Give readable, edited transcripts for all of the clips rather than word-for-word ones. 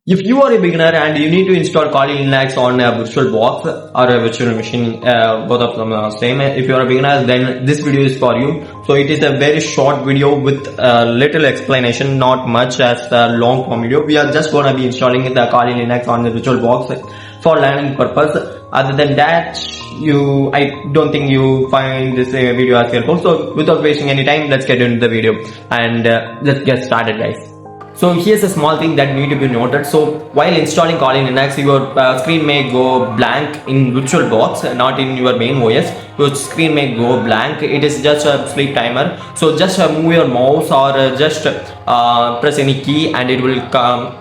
If you are a beginner and you need to install Kali Linux on a virtual box or a virtual machine, both of them are same. If you are a beginner, then this video is for you. So it is a very short video with little explanation, not much as a long form video. We are just going to be installing the Kali Linux on the virtual box for learning purpose. Other than that, I don't think you find this video as helpful. So without wasting any time, let's get into the video and let's get started, guys. So here's a small thing that need to be noted. So while installing Kali Linux, your screen may go blank in VirtualBox, not in your main OS. Your screen may go blank. It is just a sleep timer. So just move your mouse or just press any key and it will come.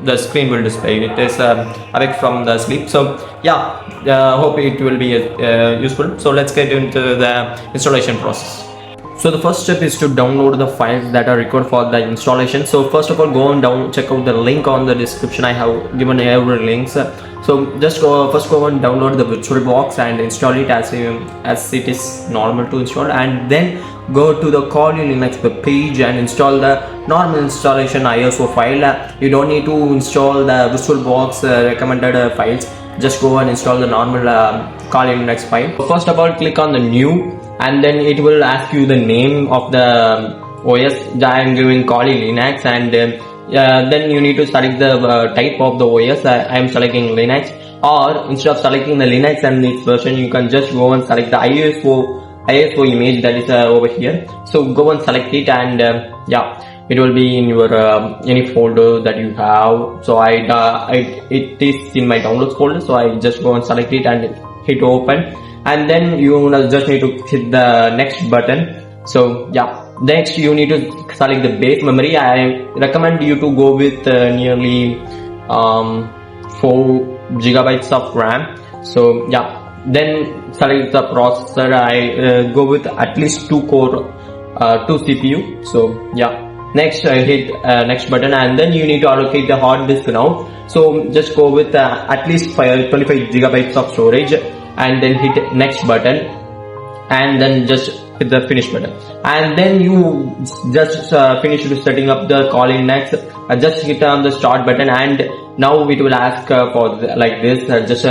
The screen will display. It is awake from the sleep. So yeah, hope it will be useful. So let's get into the installation process. So the first step is to download the files that are required for the installation. So first of all, go and check out the link on the description. I have given every links. So just first go and download the VirtualBox and install it as it is normal to install, and then go to the Kali Linux web page and install the normal installation ISO file. You don't need to install the VirtualBox recommended files. Just go and install the normal Kali Linux file. First of all, click on the new, and then it will ask you the name of the OS. I am giving Kali Linux, and then you need to select the type of the OS. I am selecting Linux, or instead of selecting the Linux and its version, you can just go and select the ISO image that is over here. So go and select it, and it will be in your any folder that you have. So it is in my downloads folder, so I just go and select it and hit open, and then you just need to hit the next button. So next you need to select the base memory. I recommend you to go with nearly 4 gigabytes of RAM. So then select the processor. I go with at least 2 core 2 CPU. So next hit next button, and then you need to allocate the hard disk now. So just go with at least 25 gigabytes of storage, and then hit next button, and then just hit the finish button, and then you just finish setting up the Kali Linux. Just hit on the start button, and now it will ask for like this. Just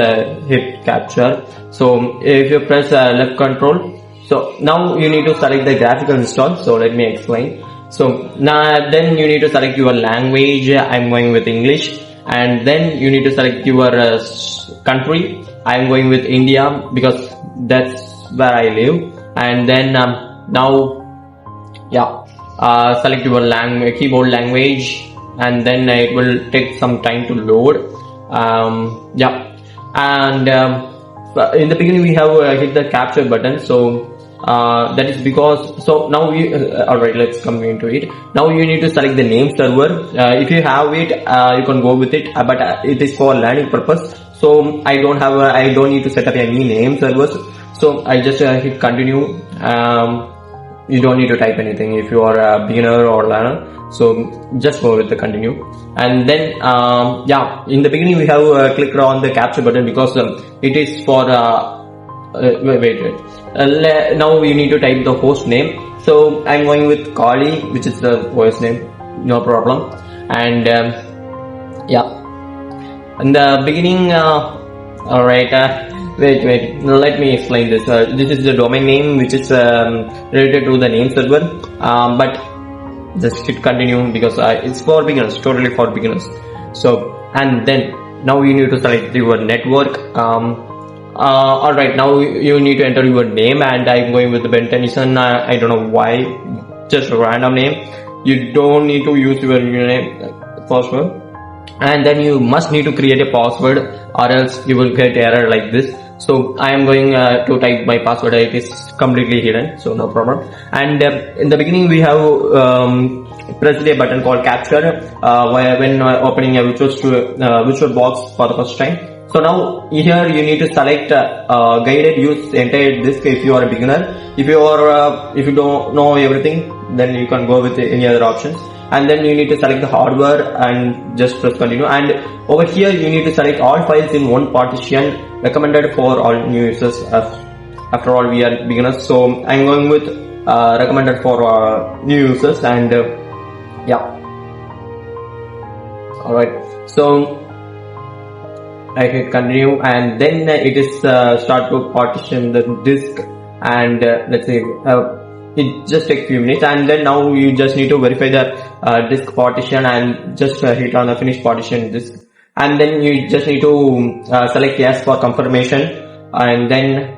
hit capture. So if you press left control, so now you need to select the graphical install. So let me explain. So now then you need to select your language. I'm going with English, and then you need to select your country. I'm going with India because that's where I live. And then now select your keyboard language, and then it will take some time to load. And in the beginning we have hit the capture button. So that is because, so now alright, let's come into it. Now you need to select the name server. If you have it, you can go with it, but it is for learning purpose. So I don't need to set up any name servers. So I just hit continue. You don't need to type anything if you are a beginner or learner. So just go with the continue. And then in the beginning we have clicked on the capture button because it is for wait. Now you need to type the host name. So I'm going with Kali, which is the OS name, no problem. And in the beginning, alright, wait, let me explain this. This is the domain name which is related to the name server, but just hit continue because it's for beginners, totally for beginners. So, and then now you need to select your network. Alright, now you need to enter your name, and I'm going with Ben Tennyson. I don't know why, just a random name. You don't need to use your username password, and then you must need to create a password, or else you will get error like this. So I am going to type my password. It is completely hidden, so no problem. And in the beginning we have pressed a button called capture when opening a VirtualBox for the first time. So now here you need to select guided use entire disk if you are a beginner. If you don't know everything, then you can go with any other options. And then you need to select the hardware and just press continue. And over here you need to select all files in one partition, recommended for all new users. After all, we are beginners, so I'm going with recommended for new users. And alright, So I hit continue, and then it is start to partition the disk, and let's say it just takes few minutes, and then now you just need to verify the disk partition and just hit on the finish partition disk, and then you just need to select yes for confirmation, and then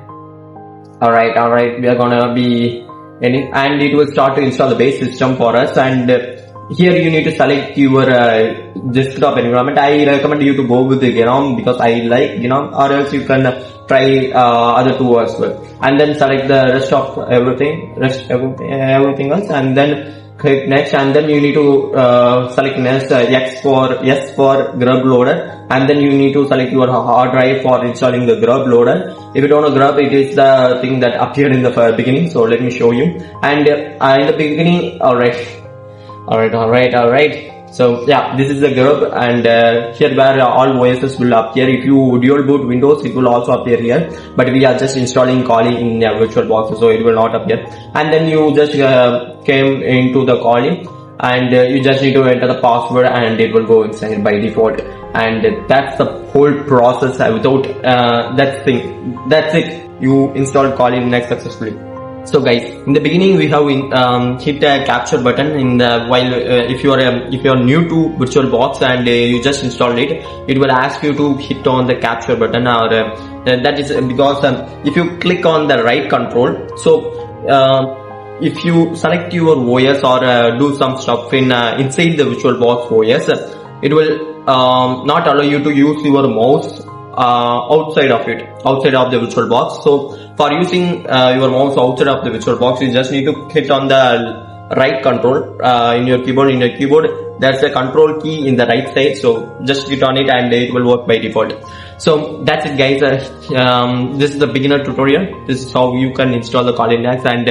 alright, we are gonna be ending, and it will start to install the base system for us. And here you need to select your desktop environment. I recommend you to go with the GNOME because I like GNOME, or else you can try other two as well, and then select the rest of everything else, and then click next, and then you need to select next yes for grub loader, and then you need to select your hard drive for installing the grub loader. If you don't know grub, it is the thing that appeared in the beginning, so let me show you. And in the beginning, alright. So yeah, this is the grub, and here where all OSs will appear. If you dual boot Windows, it will also appear here, but we are just installing Kali in VirtualBox, so it will not appear. And then you just came into the Kali, and you just need to enter the password, and it will go inside by default. And that's the whole process. Without that's it. You installed Kali Linux successfully. So guys, in the beginning we have hit a capture button in the while if you are new to VirtualBox and you just installed it, it will ask you to hit on the capture button, or that is because if you click on the right control, so if you select your OS or do some stuff in inside the VirtualBox OS, it will not allow you to use your mouse outside of the VirtualBox. So for using your mouse outside of the VirtualBox, you just need to hit on the right control in your keyboard. There's a control key in the right side, so just hit on it and it will work by default. So that's it guys. This is the beginner tutorial. This is how you can install the Kali Linux, and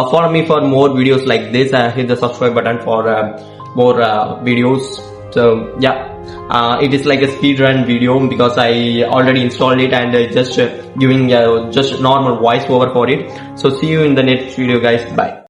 follow me for more videos like this. Hit the subscribe button for more videos. So yeah, it is like a speedrun video because I already installed it and just giving just normal voiceover for it. So see you in the next video guys. Bye.